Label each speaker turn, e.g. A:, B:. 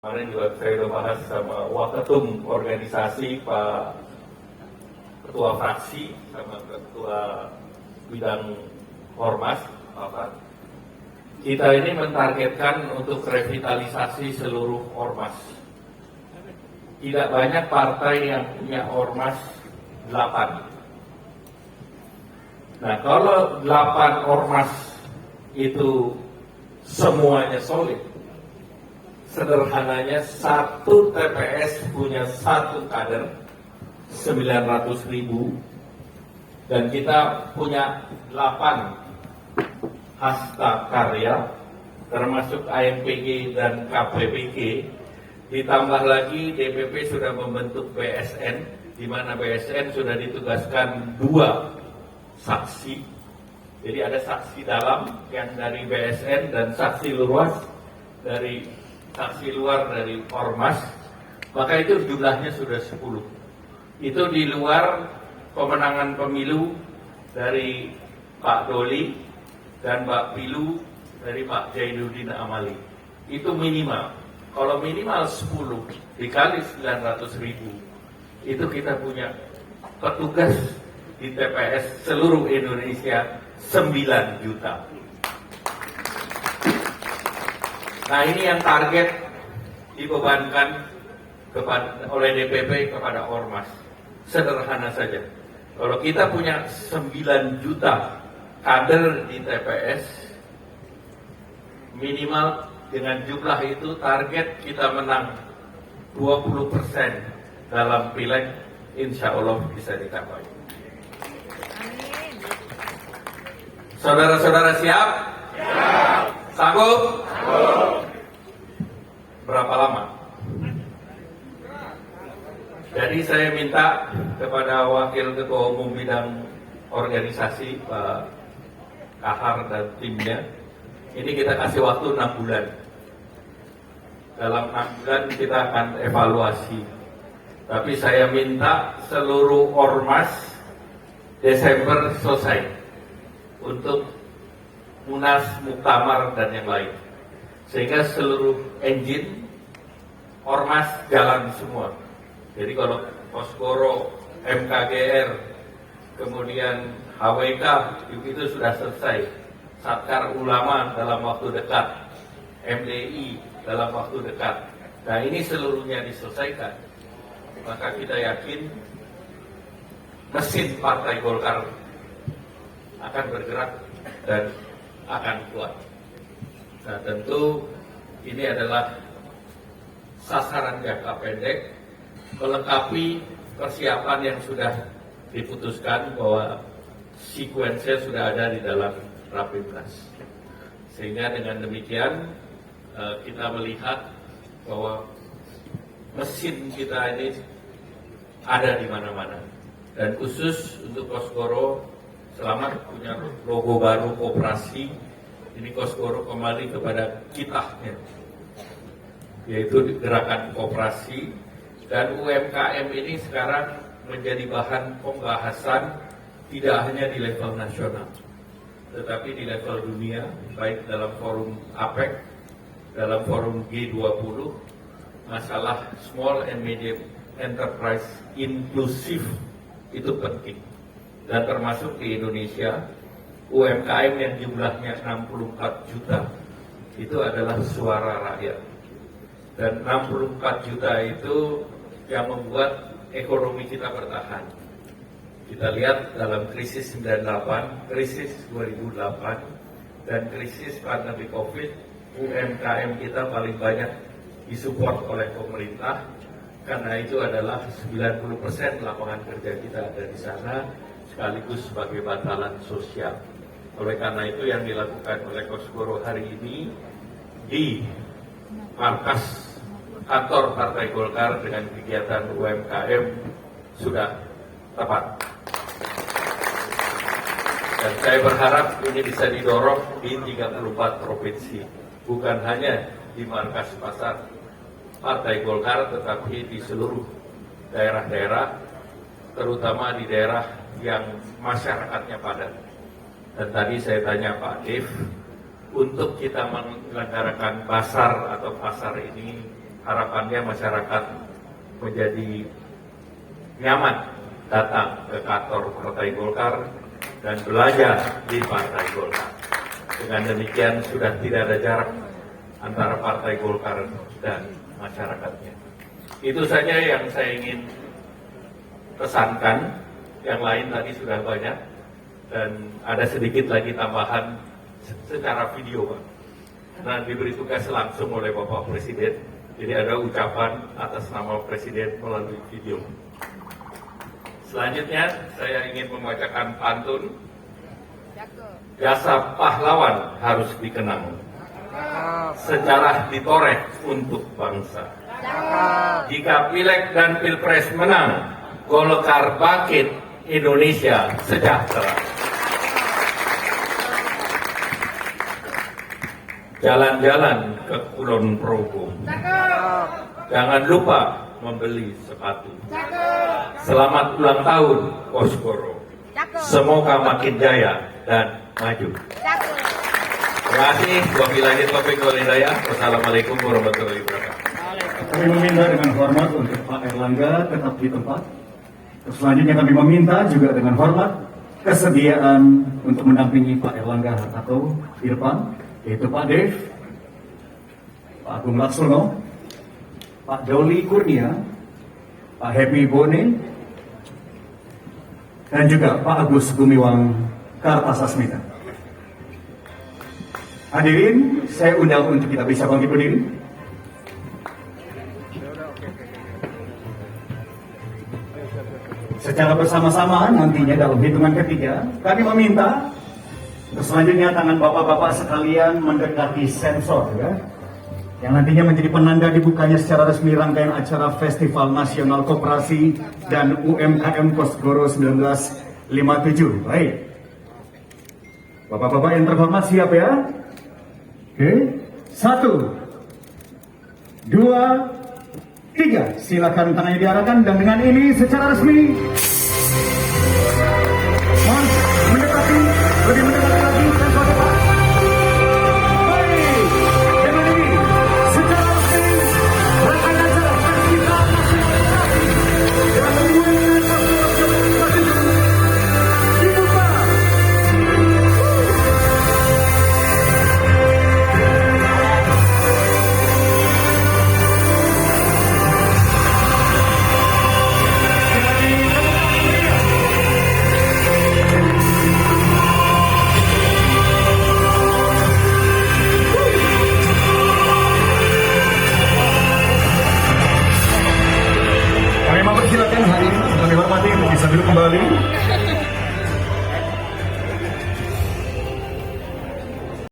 A: Kemarin juga saya sudah bahas sama Waketum organisasi, Pak Ketua Fraksi, sama Ketua Bidang Ormas, Pak. Kita ini mentargetkan untuk revitalisasi seluruh ormas. Tidak banyak partai yang punya ormas 8. Nah, kalau 8 ormas itu semuanya solid, sederhananya satu TPS punya satu kader 900.000, dan kita punya 8 hasta karya termasuk AMPG dan KPPG, ditambah lagi DPP sudah membentuk BSN, di mana BSN sudah ditugaskan 2 saksi. Jadi ada saksi dalam yang dari BSN dan saksi luar dari Ormas, maka itu jumlahnya sudah 10. Itu di luar pemenangan pemilu dari Pak Doli dan Mbak Pilu dari Pak Zainuddin Amali. Itu minimal. Kalau minimal 10 dikali 900.000, itu kita punya petugas di TPS seluruh Indonesia 9 juta. Nah, ini yang target dibebankan oleh DPP kepada Ormas. Sederhana saja. Kalau kita punya 9 juta kader di TPS, minimal dengan jumlah itu target kita menang 20% dalam pileg, insya Allah bisa dicapai. Saudara-saudara siap? Siap. Sanggup? Sanggup. Berapa lama? Jadi saya minta kepada Wakil Ketua Umum Bidang Organisasi Pak Kahar dan timnya, ini kita kasih waktu 6 bulan. Dalam 6 bulan kita akan evaluasi. Tapi saya minta seluruh ormas Desember selesai untuk Munas, Muktamar, dan yang lain. Sehingga seluruh engine ormas jalan semua. Jadi kalau Poskoro, MKGR, kemudian HWK itu sudah selesai. Satkar Ulama dalam waktu dekat, MDI dalam waktu dekat. Nah, ini seluruhnya diselesaikan. Maka kita yakin mesin Partai Golkar akan bergerak dan akan kuat. Nah, tentu ini adalah sasaran jangka pendek, melengkapi persiapan yang sudah diputuskan bahwa sekuensinya sudah ada di dalam Rapimnas. Sehingga dengan demikian kita melihat bahwa mesin kita ini ada di mana-mana. Dan khusus untuk Poskoro, selamat punya logo baru koperasi. Ini Poskoro kembali kepada kitahnya, yaitu gerakan koperasi. Dan UMKM ini sekarang menjadi bahan pembahasan tidak hanya di level nasional, tetapi di level dunia, baik dalam forum APEC, dalam forum G20, masalah small and medium enterprise inklusif itu penting. Dan termasuk di Indonesia, UMKM yang jumlahnya 64 juta, itu adalah suara rakyat. Dan 64 juta itu yang membuat ekonomi kita bertahan. Kita lihat dalam krisis 98, krisis 2008, dan krisis pandemi COVID, UMKM kita paling banyak disupport oleh pemerintah, karena itu adalah 90% lapangan kerja kita ada di sana, sekaligus sebagai bantalan sosial. Oleh karena itu yang dilakukan oleh Poskoro hari ini di markas kantor Partai Golkar dengan kegiatan UMKM sudah tepat. Dan saya berharap ini bisa didorong di 34 provinsi, bukan hanya di markas pasar Partai Golkar, tetapi di seluruh daerah-daerah, terutama di daerah yang masyarakatnya padat. Dan tadi saya tanya Pak Dev, untuk kita menyelenggarakan pasar atau pasar ini harapannya masyarakat menjadi nyaman datang ke kantor Partai Golkar dan belajar di Partai Golkar. Dengan demikian sudah tidak ada jarak antara Partai Golkar dan masyarakatnya. Itu saja yang saya ingin pesankan. Yang lain tadi sudah banyak dan ada sedikit lagi tambahan secara video, Pak. Karena diberi tugas langsung oleh Bapak Presiden, jadi ada ucapan atas nama Presiden melalui video. Selanjutnya saya ingin membacakan pantun. Jasa pahlawan harus dikenang, sejarah ditoreh untuk bangsa. Jika Pileg dan Pilpres menang, Golkar bangkit, Indonesia sejahtera. Jalan-jalan ke Kulon Progo, jangan lupa membeli sepatu. Selamat ulang tahun Poskoro, semoga makin jaya dan maju. Terima kasih. Wabillahi taufiq wal hidayah. Wassalamualaikum warahmatullahi wabarakatuh.
B: Kami meminta dengan hormat untuk Pak Erlangga tetap di tempat. Selanjutnya kami meminta juga dengan hormat kesediaan untuk mendampingi Pak Erlangga Hartarto di depan, yaitu Pak Dev, Pak Agung Laksono, Pak Doli Kurnia, Pak Happy Bone, dan juga Pak Agus Gumiwang Kartasasmita. Hadirin, saya undang untuk kita bisa bangkit berdiri. Secara bersama-sama nantinya dalam hitungan ketiga, kami meminta untuk selanjutnya tangan bapak-bapak sekalian mendekati sensor, ya, yang nantinya menjadi penanda dibukanya secara resmi rangkaian acara Festival Nasional Koperasi dan UMKM Poskoro 1957. Baik, bapak-bapak yang terhormat siap ya? Oke, 1, 2, 3, silakan tangannya diarahkan dan dengan ini secara resmi mohon mendekati, lebih mendekati lagi sensor Pak. Baik, dengan ini secara resmi rangkaian acara Festival Nasional dan UMKM dibuka. Kami mempersilakan hadirin kami hormati untuk bisa duduk kembali.